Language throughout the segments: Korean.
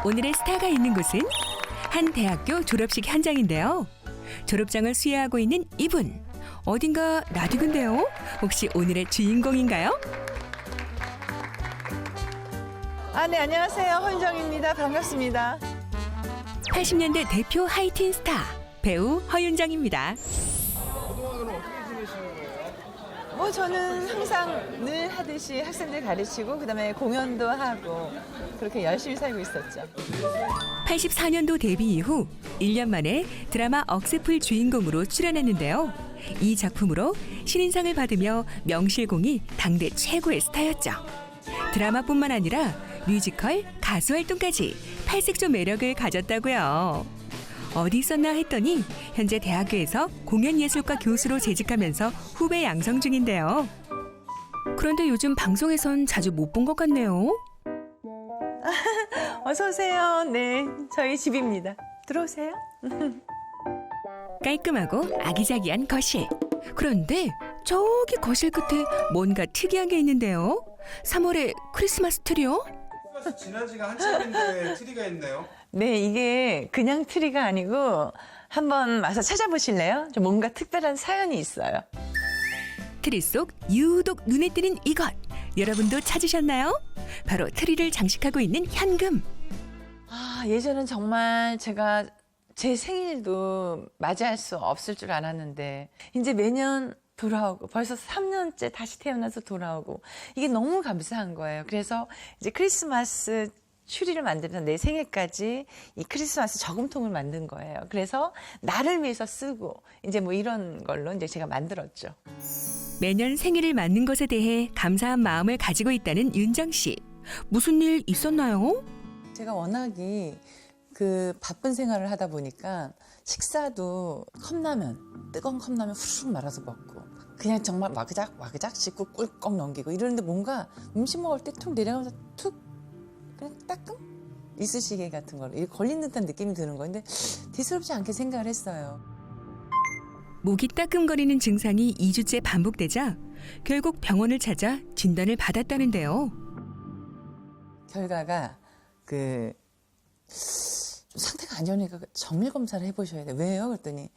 오늘의 스타가 있는 곳은 한 대학교 졸업식 현장인데요. 졸업장을 수여하고 있는 이분. 어딘가 낯익은데요? 혹시 오늘의 주인공인가요? 네, 안녕하세요. 허윤정입니다. 반갑습니다. 80년대 대표 하이틴 스타 배우 허윤정입니다. 그동안은 어떻게 지내시는 거예요? 저는 항상 늘 하듯이 학생들 가르치고 그다음에 공연도 하고 그렇게 열심히 살고 있었죠. 84년도 데뷔 이후 1년 만에 드라마 억새풀 주인공으로 출연했는데요. 이 작품으로 신인상을 받으며 명실공히 당대 최고의 스타였죠. 드라마뿐만 아니라 뮤지컬, 가수 활동까지 팔색조 매력을 가졌다고요. 어디 있었나 했더니 현재 대학교에서 공연예술과 교수로 재직하면서 후배 양성 중인데요. 그런데 요즘 방송에선 자주 못 본 것 같네요. 어서 오세요. 네, 저희 집입니다. 들어오세요. 깔끔하고 아기자기한 거실. 그런데 저기 거실 끝에 뭔가 특이한 게 있는데요. 3월에 크리스마스 트리요? 크리스마스 지난 지가 한참인데 트리가 있네요. 네, 이게 그냥 트리가 아니고 한번 와서 찾아보실래요? 좀 뭔가 특별한 사연이 있어요. 트리 속 유독 눈에 띄는 이것. 여러분도 찾으셨나요? 바로 트리를 장식하고 있는 현금. 예전엔 정말 제가 제 생일도 맞이할 수 없을 줄 알았는데 이제 매년 돌아오고 벌써 3년째 다시 태어나서 돌아오고 이게 너무 감사한 거예요. 그래서 이제 크리스마스 추리를 만들면서 내 생일까지 이 크리스마스 저금통을 만든 거예요. 그래서 나를 위해서 쓰고 이제 뭐 이런 걸로 이제 제가 만들었죠. 매년 생일을 맞는 것에 대해 감사한 마음을 가지고 있다는 윤정 씨. 무슨 일 있었나요? 제가 워낙에 그 바쁜 생활을 하다 보니까 식사도 컵라면, 뜨거운 컵라면 후루룩 말아서 먹고 그냥 정말 와그작 씻고 꿀꺽 넘기고 이러는데 뭔가 음식 먹을 때 툭 내려가면서 툭 그냥 따끔 이쑤시개 같은 걸로 이렇게 걸린 듯한 느낌이 드는 건데 대수롭지 않게 생각을 했어요. 목이 따끔거리는 증상이 2주째 반복되자 결국 병원을 찾아 진단을 받았다는데요. 결과가 좀 상태가 안 좋으니까 정밀 검사를 해보셔야 돼요. 왜요? 그랬더니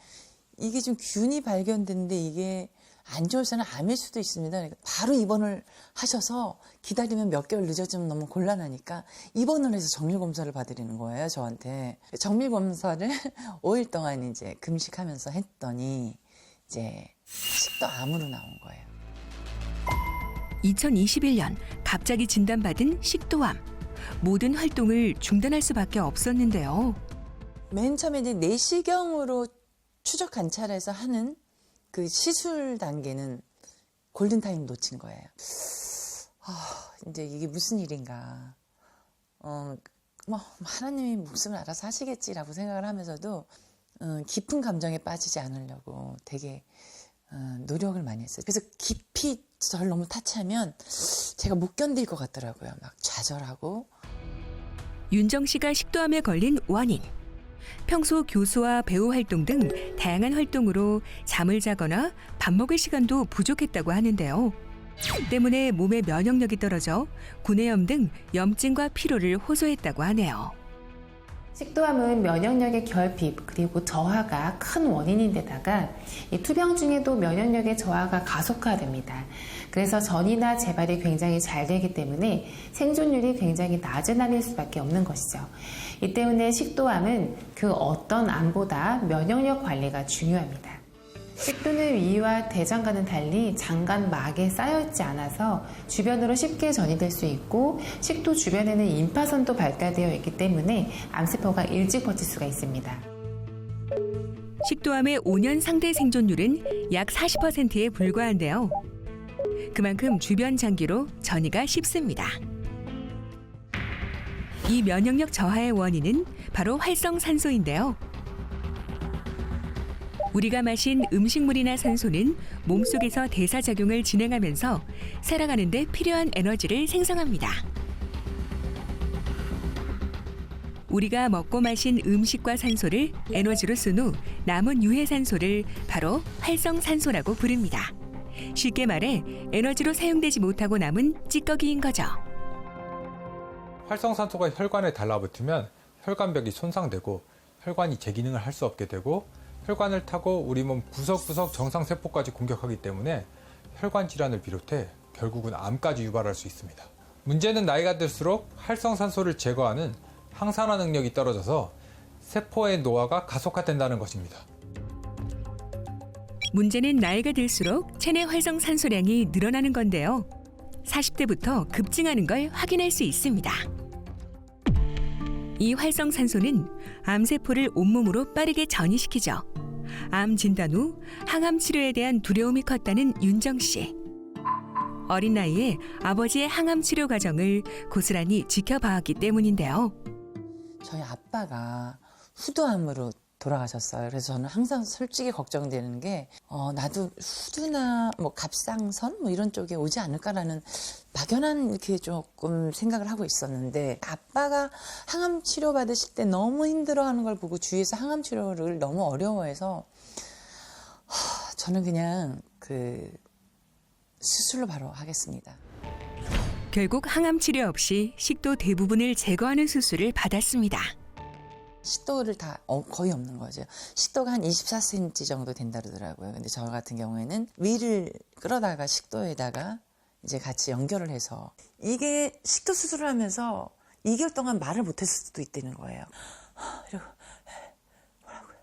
이게 좀 균이 발견됐는데 이게 안 좋을서는 암일 수도 있습니다. 그러니까 바로 입원을 하셔서 기다리면 몇 개월 늦어지면 너무 곤란하니까 입원을 해서 정밀 검사를 받으려는 거예요, 저한테. 정밀 검사를 5일 동안 이제 금식하면서 했더니 이제 식도암으로 나온 거예요. 2021년 갑자기 진단받은 식도암. 모든 활동을 중단할 수밖에 없었는데요. 맨 처음에 이제 내시경으로 추적 관찰해서 하는 그 시술 단계는 골든타임 놓친 거예요. 이제 이게 무슨 일인가. 하나님이 목숨을 알아서 하시겠지라고 생각을 하면서도 깊은 감정에 빠지지 않으려고 되게 노력을 많이 했어요. 그래서 깊이 저를 너무 타치하면 제가 못 견딜 것 같더라고요. 막 좌절하고. 윤정 씨가 식도암에 걸린 원인. 평소 교수와 배우 활동 등 다양한 활동으로 잠을 자거나 밥 먹을 시간도 부족했다고 하는데요. 때문에 몸의 면역력이 떨어져 구내염 등 염증과 피로를 호소했다고 하네요. 식도암은 면역력의 결핍 그리고 저하가 큰 원인인데다가 이 투병 중에도 면역력의 저하가 가속화됩니다. 그래서 전이나 재발이 굉장히 잘 되기 때문에 생존율이 굉장히 낮은 암일 수밖에 없는 것이죠. 이 때문에 식도암은 그 어떤 암보다 면역력 관리가 중요합니다. 식도는 위와 대장과는 달리 장관막에 쌓여있지 않아서 주변으로 쉽게 전이될 수 있고 식도 주변에는 임파선도 발달되어 있기 때문에 암세포가 일찍 퍼질 수가 있습니다. 식도암의 5년 상대 생존율은 약 40%에 불과한데요. 그만큼 주변 장기로 전이가 쉽습니다. 이 면역력 저하의 원인은 바로 활성산소인데요. 우리가 마신 음식물이나 산소는 몸속에서 대사작용을 진행하면서 살아가는 데 필요한 에너지를 생성합니다. 우리가 먹고 마신 음식과 산소를 에너지로 쓴 후 남은 유해산소를 바로 활성산소라고 부릅니다. 쉽게 말해 에너지로 사용되지 못하고 남은 찌꺼기인 거죠. 활성산소가 혈관에 달라붙으면 혈관벽이 손상되고 혈관이 제 기능을 할 수 없게 되고 혈관을 타고 우리 몸 구석구석 정상세포까지 공격하기 때문에 혈관 질환을 비롯해 결국은 암까지 유발할 수 있습니다. 문제는 나이가 들수록 활성산소를 제거하는 항산화 능력이 떨어져서 세포의 노화가 가속화된다는 것입니다. 문제는 나이가 들수록 체내 활성산소량이 늘어나는 건데요. 40대부터 급증하는 걸 확인할 수 있습니다. 이 활성산소는 암세포를 온몸으로 빠르게 전이시키죠. 암 진단 후 항암 치료에 대한 두려움이 컸다는 윤정 씨. 어린 나이에 아버지의 항암 치료 과정을 고스란히 지켜봐왔기 때문인데요. 저희 아빠가 후두암으로 돌아가셨어요. 그래서 저는 항상 솔직히 걱정되는 게 나도 후두나 뭐 갑상선 뭐 이런 쪽에 오지 않을까라는 막연한 이렇게 조금 생각을 하고 있었는데, 아빠가 항암 치료 받으실 때 너무 힘들어하는 걸 보고 주위에서 항암 치료를 너무 어려워해서 저는 그냥 수술로 바로 하겠습니다. 결국 항암 치료 없이 식도 대부분을 제거하는 수술을 받았습니다. 식도를 다 거의 없는 거죠. 식도가 한 24cm 정도 된다 그러더라고요. 근데 저 같은 경우에는 위를 끌어다가 식도에다가 이제 같이 연결을 해서, 이게 식도 수술을 하면서 2개월 동안 말을 못했을 수도 있다는 거예요. 이러고 뭐라고요?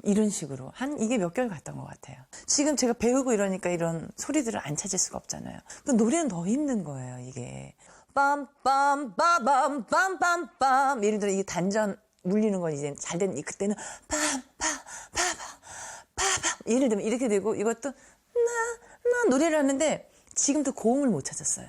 이런 식으로 이게 몇 개월 갔던 것 같아요. 지금 제가 배우고 이러니까 이런 소리들을 안 찾을 수가 없잖아요. 그 노래는 더 힘든 거예요. 이게 빰빰 빠밤 빰빰빰 예를 들어 이 단전 물리는 건 이제 잘 된, 그때는 빰빰 빠밤 빠밤 예를 들면 이렇게 되고, 이것도 나 노래를 하는데 지금도 고음을 못 찾았어요.